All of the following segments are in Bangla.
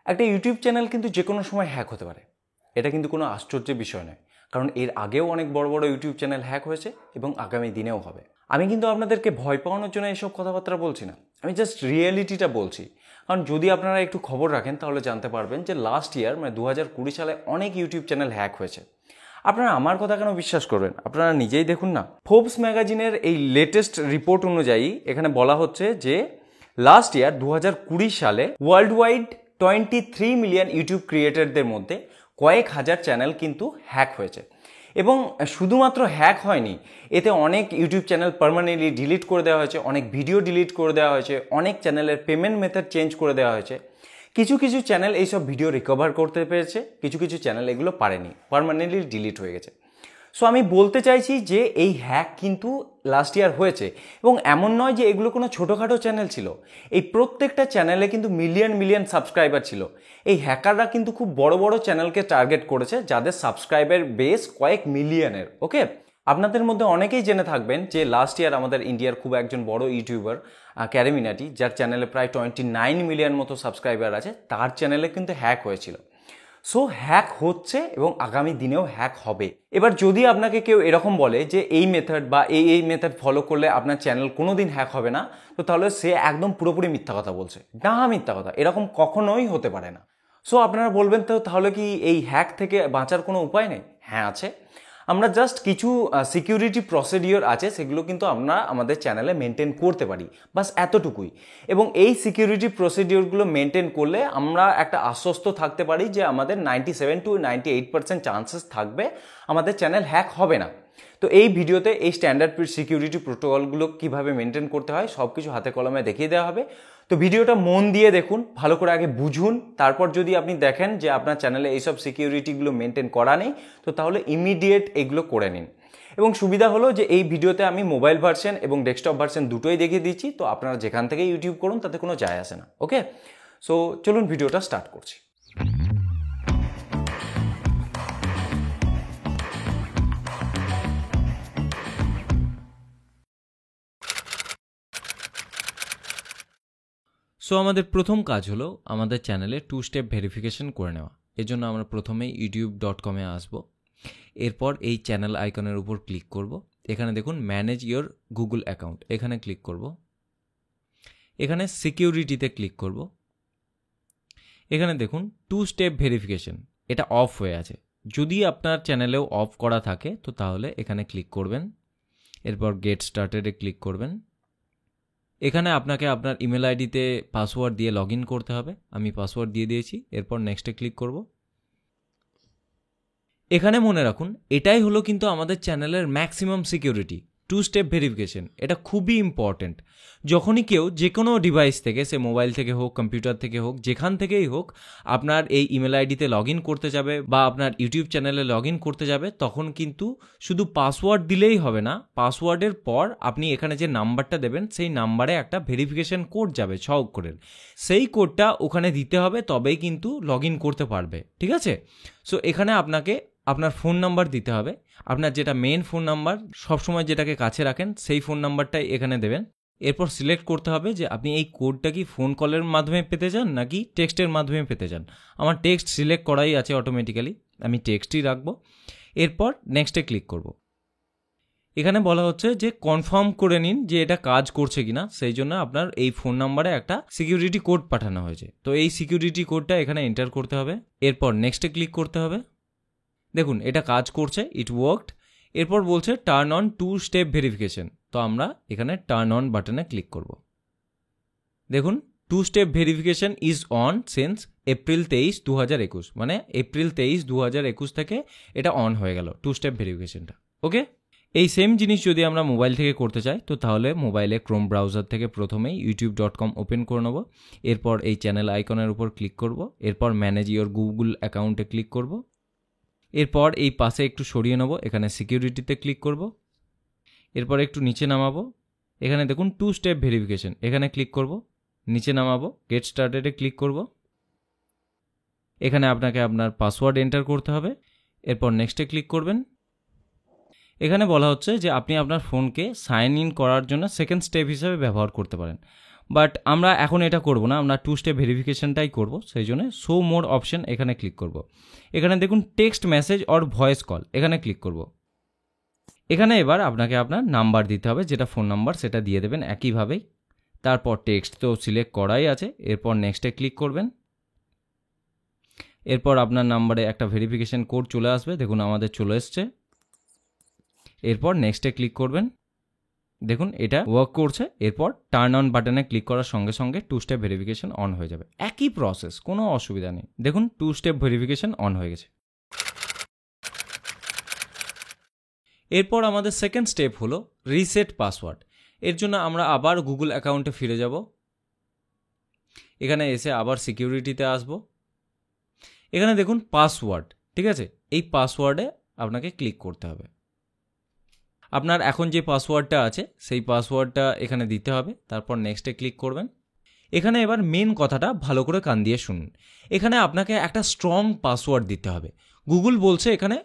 একটা ইউটিউব চ্যানেল কিন্তু যে কোনো সময় হ্যাক হতে পারে, এটা কিন্তু কোনো আশ্চর্যের বিষয় নয়, কারণ এর আগেও অনেক বড় বড় ইউটিউব চ্যানেল হ্যাক হয়েছে এবং আগামী দিনেও হবে। আমি কিন্তু আপনাদেরকে ভয় পাওয়ানোর জন্য এইসব কথাবার্তা বলছি না, আমি জাস্ট রিয়েলিটিটা বলছি। কারণ যদি আপনারা একটু খবর রাখেন তাহলে জানতে পারবেন যে লাস্ট ইয়ার মানে 2020 সালে অনেক ইউটিউব চ্যানেল হ্যাক হয়েছে। আপনারা আমার কথা কেন বিশ্বাস করবেন, আপনারা নিজেই দেখুন না। ফোর্বস ম্যাগাজিনের এই লেটেস্ট রিপোর্ট অনুযায়ী এখানে বলা হচ্ছে যে লাস্ট ইয়ার 2020 সালে ওয়ার্ল্ড ওয়াইড 23 মিলিয়ন ইউটিউব ক্রিয়েটরদের মধ্যে কয়েক হাজার চ্যানেল কিন্তু হ্যাক হয়েছে। এবং শুধুমাত্র হ্যাক হয়নি, এতে অনেক ইউটিউব চ্যানেল পার্মানেন্টলি ডিলিট করে দেওয়া হয়েছে, অনেক ভিডিও ডিলিট করে দেওয়া হয়েছে, অনেক চ্যানেলের পেমেন্ট মেথড চেঞ্জ করে দেওয়া হয়েছে। কিছু কিছু চ্যানেল এইসব ভিডিও রিকভার করতে পেরেছে, কিছু কিছু চ্যানেল এগুলো পারেনি, পার্মানেন্টলি ডিলিট হয়ে গেছে। সো আমি বলতে চাইছি যে এই হ্যাক কিন্তু লাস্ট ইয়ার হয়েছে, এবং এমন নয় যে এগুলো কোনো ছোটোখাটো চ্যানেল ছিল। এই প্রত্যেকটা চ্যানেলে কিন্তু মিলিয়ন মিলিয়ন সাবস্ক্রাইবার ছিল। এই হ্যাকাররা কিন্তু খুব বড় বড় চ্যানেলকে টার্গেট করেছে যাদের সাবস্ক্রাইবার বেস কয়েক মিলিয়নের। ওকে, আপনাদের মধ্যে অনেকেই জেনে থাকবেন যে লাস্ট ইয়ার আমাদের ইন্ডিয়ার খুব একজন বড় ইউটিউবার ক্যারিমিনাটি, যার চ্যানেলে প্রায় 29 মিলিয়ন মতো সাবস্ক্রাইবার আছে, তার চ্যানেলে কিন্তু হ্যাক হয়েছিল। সো হ্যাক হচ্ছে এবং আগামী দিনেও হ্যাক হবে। এবার যদি আপনাকে কেউ এরকম বলে যে এই মেথড বা এই মেথড ফলো করলে আপনার চ্যানেল কোনোদিন হ্যাক হবে না, তো তাহলে সে একদম পুরোপুরি মিথ্যা কথা বলছে। না, মিথ্যা কথা, এরকম কখনোই হতে পারে না। সো আপনারা বলবেন তো তাহলে কি এই হ্যাক থেকে বাঁচার কোনো উপায় নেই? হ্যাঁ আছে। আমরা জাস্ট কিছু সিকিউরিটি প্রসিডিওর আছে, সেগুলো কিন্তু আমরা আমাদের চ্যানেলে মেনটেন করতে পারি, বাস এতটুকুই। এবং এই সিকিউরিটি প্রসিডিওরগুলো মেনটেন করলে আমরা একটা আশ্বস্ত থাকতে পারি যে আমাদের 97 to 98% চান্সেস থাকবে আমাদের চ্যানেল হ্যাক হবে না। তো এই ভিডিওতে এই স্ট্যান্ডার্ড সিকিউরিটি প্রোটোকলগুলো কীভাবে মেনটেন করতে হয় সব কিছু হাতে কলমে দেখিয়ে দেওয়া হবে। তো ভিডিওটা মন দিয়ে দেখুন, ভালো করে আগে বুঝুন, তারপর যদি আপনি দেখেন যে আপনার চ্যানেলে এইসব সিকিউরিটিগুলো মেনটেন করা নেই, তো তাহলে ইমিডিয়েট এগুলো করে নিন। এবং সুবিধা হলো যে এই ভিডিওতে আমি মোবাইল ভার্সন এবং ডেস্কটপ ভার্সন দুটোই দেখিয়ে দিচ্ছি, তো আপনারা যেখান থেকে ইউটিউব করুন তাতে কোনো যায় আসে না। ওকে, সো চলুন ভিডিওটা স্টার্ট করছি। সো আমাদের প্রথম কাজ হলো আমাদের চ্যানেলে 2 স্টেপ ভেরিফিকেশন করে নেওয়া। এর জন্য আমরা প্রথমেই youtube.com-এ আসবো। এরপর এই চ্যানেল আইকনের উপর ক্লিক করব। এখানে দেখুন ম্যানেজ ইয়োর গুগল অ্যাকাউন্ট, এখানে ক্লিক করব। এখানে সিকিউরিটিতে ক্লিক করব। এখানে দেখুন 2 স্টেপ ভেরিফিকেশন, এটা অফ হয়ে আছে। যদি আপনার চ্যানেলেও অফ করা থাকে তো তাহলে এখানে ক্লিক করবেন। এরপর গেট স্টার্টেডে ক্লিক করবেন। এখানে আপনাকে আপনার ইমেল আইডিতে পাসওয়ার্ড দিয়ে লগ ইন করতে হবে। আমি পাসওয়ার্ড দিয়ে দিয়েছি। এরপর নেক্সটে ক্লিক করব। এখানে মনে রাখুন এটাই হলো কিন্তু আমাদের চ্যানেলের ম্যাক্সিমাম সিকিউরিটি, 2 স্টেপ ভেরিফিকেশন। এটা খুবই ইম্পর্ট্যান্ট। যখনই কেউ যে কোনো ডিভাইস থেকে, সে মোবাইল থেকে হোক, কম্পিউটার থেকে হোক, যেখান থেকেই হোক, আপনার এই ইমেল আইডিতে লগ ইন করতে যাবে বা আপনার ইউটিউব চ্যানেলে লগ ইন করতে যাবে, তখন কিন্তু শুধু পাসওয়ার্ড দিলেই হবে না। পাসওয়ার্ডের পর আপনি এখানে যে নাম্বারটা দেবেন সেই নাম্বারে একটা ভেরিফিকেশন কোড যাবে 6 অক্ষরের, সেই কোডটা ওখানে দিতে হবে, তবেই কিন্তু লগ ইন করতে পারবে। ঠিক আছে? সো এখানে আপনাকে আপনার ফোন নাম্বার দিতে হবে। আপনার যেটা মেন ফোন নাম্বার, সবসময় যেটাকে কাছে রাখেন, সেই ফোন নাম্বারটাই এখানে দেবেন। এরপর সিলেক্ট করতে হবে যে আপনি এই কোডটা কি ফোন কলের মাধ্যমে পেতে চান নাকি টেক্সটের মাধ্যমে পেতে চান। আমার টেক্সট সিলেক্ট করাই আছে অটোমেটিক্যালি, আমি টেক্সটই রাখবো। এরপর নেক্সটে ক্লিক করব। এখানে বলা হচ্ছে যে কনফার্ম করে নিন যে এটা কাজ করছে কিনা, সেই জন্য আপনার এই ফোন নাম্বারে একটা সিকিউরিটি কোড পাঠানো হয়েছে। তো এই সিকিউরিটি কোডটা এখানে এন্টার করতে হবে। এরপর নেক্সটে ক্লিক করতে হবে। দেখুন এটা কাজ করছে, ইট ওয়ার্কড। এরপর বলছে টার্ন অন 2 স্টেপ ভেরিফিকেশন, তো আমরা এখানে টার্ন অন বাটনে ক্লিক করব। দেখুন 2 step verification is on since April 23, 2021, মানে এপ্রিল 23, 2021 থেকে এটা অন হয়ে গেল 2 স্টেপ ভেরিফিকেশনটা। ওকে, এই সেম জিনিস যদি আমরা মোবাইল থেকে করতে চাই, তো তাহলে মোবাইলে ক্রোম ব্রাউজার থেকে প্রথমেই youtube.com ওপেন করে নেব। এরপর এই চ্যানেল আইকনের উপর ক্লিক করব। এরপর ম্যানেজ ইয়োর গুগল অ্যাকাউন্টে ক্লিক করব। এরপর এই পাশে একটু সরিয়ে নেব, এখানে সিকিউরিটিতে ক্লিক করব। এরপর একটু নিচে নামাবো, এখানে দেখুন 2 স্টেপ ভেরিফিকেশন, এখানে ক্লিক করব। নিচে নামাবো, গেট স্টার্টেডে ক্লিক করব। এখানে আপনাকে আপনার পাসওয়ার্ড এন্টার করতে হবে। এরপর নেক্সটে ক্লিক করবেন। এখানে বলা হচ্ছে যে আপনি আপনার ফোনকে সাইন ইন করার জন্য সেকেন্ড স্টেপ হিসেবে ব্যবহার করতে পারেন। বাট আমরা এখন এটা করব না, আমরা 2 স্টেপ ভেরিফিকেশনটাই করব। সেই জন্য শো মোর অপশন এখানে ক্লিক করব। এখানে দেখুন text message or voice call, এখানে ক্লিক করব। এখানে এবার আপনাকে আপনার নাম্বার দিতে হবে, যেটা ফোন নাম্বার সেটা দিয়ে দেবেন একইভাবেই। তারপর টেক্সট তো সিলেক্ট করাই আছে, এরপর নেক্সটে ক্লিক করবেন। এরপর আপনার নাম্বারে একটা ভেরিফিকেশন কোড চলে আসবে, দেখুন আমাদের চলে এসছে। এরপর নেক্সটে ক্লিক করবেন, দেখুন এটা ওয়ার্ক করছে। এরপর টার্ন অন বাটনে ক্লিক করার সঙ্গে সঙ্গে 2 স্টেপ ভেরিফিকেশন অন হয়ে যাবে। একই প্রসেস, কোনো অসুবিধা নেই। দেখুন 2 স্টেপ ভেরিফিকেশন অন হয়ে গেছে। এরপর আমাদের সেকেন্ড স্টেপ হলো রিসেট পাসওয়ার্ড। এর জন্য আমরা আবার গুগল অ্যাকাউন্টে ফিরে যাব। এখানে এসে আবার সিকিউরিটিতে আসব। এখানে দেখুন পাসওয়ার্ড, ঠিক আছে, এই পাসওয়ার্ডে আপনাকে ক্লিক করতে হবে। আপনার এখন যে পাসওয়ার্ডটা আছে সেই পাসওয়ার্ডটা এখানে দিতে হবে। তারপর নেক্সটে ক্লিক করবেন। এখানে এবার মেন কথাটা ভালো করে কান দিয়ে শুনুন। এখানে আপনাকে একটা স্ট্রং পাসওয়ার্ড দিতে হবে। গুগল বলছে এখানে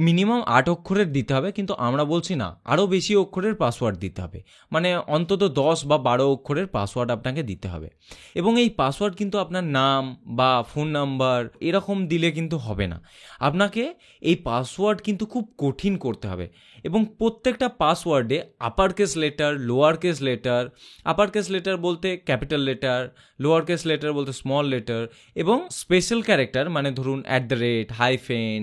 মিনিমাম 8 অক্ষরের দিতে হবে, কিন্তু আমরা বলছি না, আরও বেশি অক্ষরের পাসওয়ার্ড দিতে হবে। মানে অন্তত 10 বা 12 অক্ষরের পাসওয়ার্ড আপনাকে দিতে হবে। এবং এই পাসওয়ার্ড কিন্তু আপনার নাম বা ফোন নাম্বার এরকম দিলে কিন্তু হবে না। আপনাকে এই পাসওয়ার্ড কিন্তু খুব কঠিন করতে হবে। এবং প্রত্যেকটা পাসওয়ার্ডে upper case letter, lower case letter, upper case letter বলতে capital letter, lower case letter বলতে স্মল লেটার, এবং স্পেশাল ক্যারেক্টার মানে ধরুন @ হাইফেন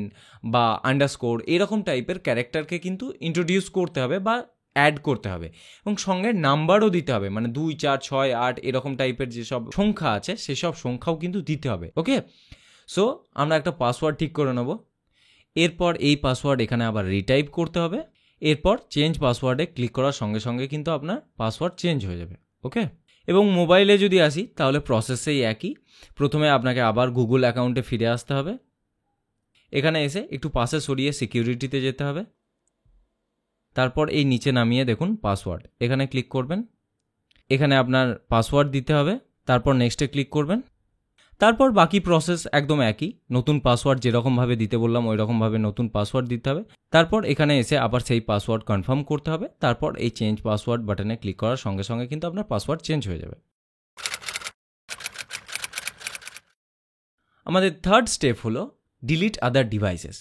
বা আন্ডারস্কোর এরকম টাইপের ক্যারেক্টারকে কিন্তু ইন্ট্রোডিউস করতে হবে বা অ্যাড করতে হবে। এবং সঙ্গে নাম্বারও দিতে হবে, মানে 2, 4, 6, 8 এরকম টাইপের যেসব সংখ্যা আছে সেসব সংখ্যাও কিন্তু দিতে হবে। ওকে, সো আমরা একটা পাসওয়ার্ড ঠিক করে নেব। এরপর এই পাসওয়ার্ড এখানে আবার রিটাইপ করতে হবে। এরপর চেঞ্জ পাসওয়ার্ডে ক্লিক করার সঙ্গে সঙ্গে কিন্তু আপনার পাসওয়ার্ড চেঞ্জ হয়ে যাবে। ওকে, এবং মোবাইলে যদি আসি তাহলে প্রসেসেই একই। প্রথমে আপনাকে আবার গুগল অ্যাকাউন্টে ফিরে আসতে হবে। এখানে এসে একটু পাশে সরিয়ে সিকিউরিটিতে যেতে হবে। তারপর এই নিচে নামিয়ে দেখুন পাসওয়ার্ড, এখানে ক্লিক করবেন। এখানে আপনার পাসওয়ার্ড দিতে হবে। তারপর নেক্সটে ক্লিক করবেন। তারপর বাকি প্রসেস একদম একই। নতুন পাসওয়ার্ড যেরকমভাবে দিতে বললাম ওই রকমভাবে নতুন পাসওয়ার্ড দিতে হবে। তারপর এখানে এসে আবার সেই পাসওয়ার্ড কনফার্ম করতে হবে। তারপর এই চেঞ্জ পাসওয়ার্ড বাটনে ক্লিক করার সঙ্গে সঙ্গে কিন্তু আপনার পাসওয়ার্ড চেঞ্জ হয়ে যাবে। আমাদের থার্ড স্টেপ হলো ডিলিট আদার ডিভাইসেস।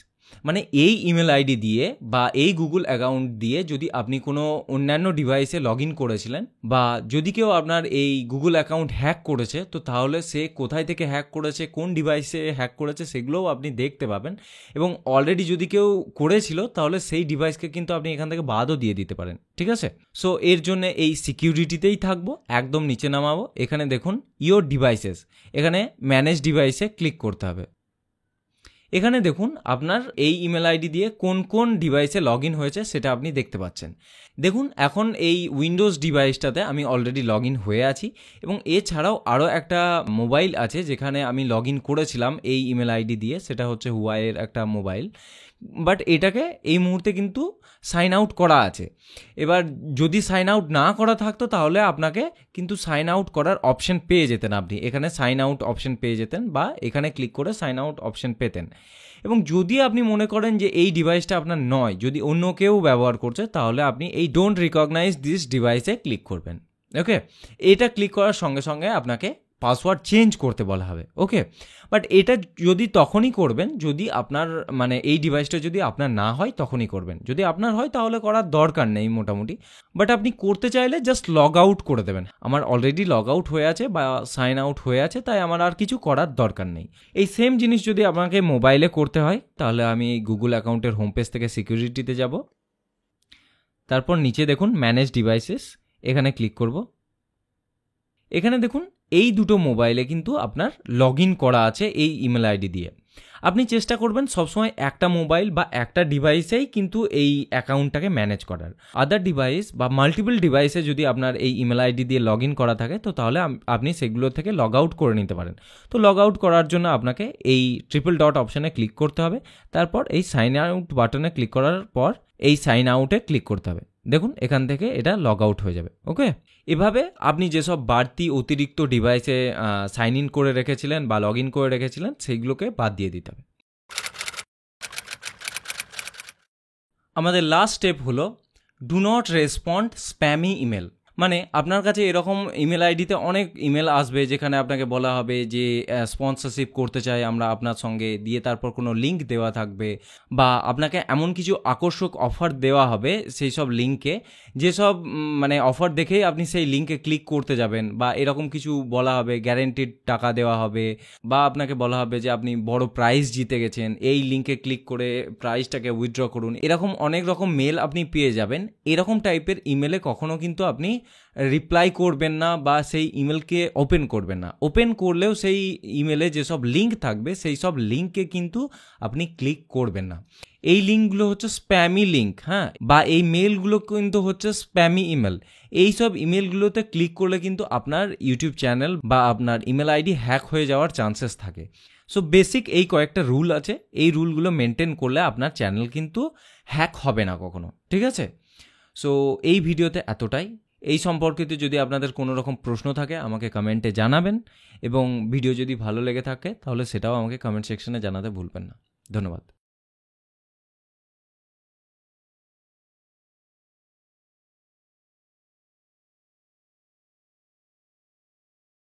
মানে এই ইমেল আইডি দিয়ে বা এই গুগল অ্যাকাউন্ট দিয়ে যদি আপনি কোনো অন্যান্য ডিভাইসে লগ ইন করেছিলেন, বা যদি কেউ আপনার এই গুগল অ্যাকাউন্ট হ্যাক করেছে, তো তাহলে সে কোথায় থেকে হ্যাক করেছে, কোন ডিভাইসে হ্যাক করেছে সেগুলোও আপনি দেখতে পাবেন। এবং অলরেডি যদি কেউ করেছিল তাহলে সেই ডিভাইসকে কিন্তু আপনি এখান থেকে বাদও দিয়ে দিতে পারেন। ঠিক আছে, সো এর জন্য এই সিকিউরিটিতেই থাকবো, একদম নিচে নামাবো। এখানে দেখুন ইয়োর ডিভাইসেস, এখানে ম্যানেজ ডিভাইসে ক্লিক করতে হবে। এখানে দেখুন আপনার এই ইমেল আইডি দিয়ে কোন কোন ডিভাইসে লগ ইন হয়েছে সেটা আপনি দেখতে পাচ্ছেন। দেখুন এখন এই উইন্ডোজ ডিভাইসটাতে আমি অলরেডি লগ ইন হয়ে আছি, এবং এছাড়াও আরও একটা মোবাইল আছে যেখানে আমি লগ ইন করেছিলাম এই ইমেল আইডি দিয়ে, সেটা হচ্ছে হুয়াইয়ের একটা মোবাইল। বাট এটাকে এই মুহূর্তে কিন্তু সাইন আউট করা আছে। এবার যদি সাইন আউট না করা থাকতো তাহলে আপনাকে কিন্তু সাইন আউট করার অপশন পেয়ে যেতেন। আপনি এখানে সাইন আউট অপশন পেয়ে যেতেন বা এখানে ক্লিক করে সাইন আউট অপশন পেতেন। এবং যদি আপনি মনে করেন যে এই ডিভাইসটা আপনার নয়, যদি অন্য কেউ ব্যবহার করছে, তাহলে আপনি এই ডোন্ট রিকগনাইজ দিস ডিভাইসে ক্লিক করবেন। ওকে, এটা ক্লিক করার সঙ্গে সঙ্গে আপনাকে পাসওয়ার্ড চেঞ্জ করতে বলা হবে। ওকে, বাট এটা যদি তখনই করবেন যদি আপনার মানে এই ডিভাইসটা যদি আপনার না হয় তখনই করবেন। যদি আপনার হয় তাহলে করার দরকার নেই মোটামুটি। বাট আপনি করতে চাইলে জাস্ট লগ আউট করে দেবেন। আমার অলরেডি লগ আউট হয়ে আছে বা সাইন আউট হয়ে আছে, তাই আমার আর কিছু করার দরকার নেই। এই সেম জিনিস যদি আপনাকে মোবাইলে করতে হয় তাহলে আমি গুগল অ্যাকাউন্টের হোম পেজ থেকে সিকিউরিটিতে যাব। তারপর নিচে দেখুন ম্যানেজ ডিভাইসেস, এখানে ক্লিক করব। এখানে দেখুন এই দুটো মোবাইলে কিন্তু আপনার লগ ইন করা আছে এই ইমেল আইডি দিয়ে। আপনি চেষ্টা করবেন সবসময় একটা মোবাইল বা একটা ডিভাইসেই কিন্তু এই অ্যাকাউন্টটাকে ম্যানেজ করার। আদার ডিভাইস বা মাল্টিপল ডিভাইসে যদি আপনার এই ইমেল আইডি দিয়ে লগ ইন করা থাকে তো তাহলে আপনি সেগুলো থেকে লগ আউট করে নিতে পারেন। তো লগ আউট করার জন্য আপনাকে এই ট্রিপল ডট অপশানে ক্লিক করতে হবে। তারপর এই সাইন আউট বাটনে ক্লিক করার পর এই সাইন আউটে ক্লিক করতে হবে। দেখুন এখান থেকে এটা লগ আউট হয়ে যাবে। ওকে, এভাবে আপনি যেসব বাড়তি অতিরিক্ত ডিভাইসে সাইন ইন করে রেখেছিলেন বা লগ ইন করে রেখেছিলেন সেইগুলোকে বাদ দিয়ে দিতে হবে। আমাদের লাস্ট স্টেপ হলো do not respond spammy email. মানে আপনার কাছে এরকম ইমেল আইডিতে অনেক ইমেল আসবে যেখানে আপনাকে বলা হবে যে স্পন্সরশিপ করতে চাই আমরা আপনার সঙ্গে, দিয়ে তারপর কোনো লিঙ্ক দেওয়া থাকবে বা আপনাকে এমন কিছু আকর্ষক অফার দেওয়া হবে সেই সব লিঙ্কে, যেসব মানে অফার দেখেই আপনি সেই লিঙ্কে ক্লিক করতে যাবেন, বা এরকম কিছু বলা হবে গ্যারেন্টিড টাকা দেওয়া হবে, বা আপনাকে বলা হবে যে আপনি বড় প্রাইজ জিতে গেছেন, এই লিঙ্কে ক্লিক করে প্রাইজটাকে উইথড্র করুন। এরকম অনেক রকম মেল আপনি পেয়ে যাবেন। এরকম টাইপের ইমেলে কখনো কিন্তু আপনি রিপ্লাই করবেন না বা সেই ইমেলকে ওপেন করবেন না। ওপেন করলেও সেই ইমেলে যেসব লিঙ্ক থাকবে সেই সব লিঙ্কে কিন্তু আপনি ক্লিক করবেন না। এই লিঙ্কগুলো হচ্ছে স্প্যামি লিঙ্ক, হ্যাঁ, বা এই মেলগুলো কিন্তু হচ্ছে স্প্যামি ইমেল। এইসব ইমেলগুলোতে ক্লিক করলে কিন্তু আপনার ইউটিউব চ্যানেল বা আপনার ইমেল আইডি হ্যাক হয়ে যাওয়ার চান্সেস থাকে। সো বেসিক এই কয়েকটা রুল আছে, এই রুলগুলো মেনটেন করলে আপনার চ্যানেল কিন্তু হ্যাক হবে না কখনো, ঠিক আছে? সো এই ভিডিওতে এতটাই। এই সম্পর্কিত যদি আপনাদের কোনো রকম প্রশ্ন থাকে আমাকে কমেন্টে জানাবেন, এবং ভিডিও যদি ভালো লেগে থাকে তাহলে সেটাও আমাকে কমেন্ট সেকশনে জানাতে ভুলবেন না। ধন্যবাদ।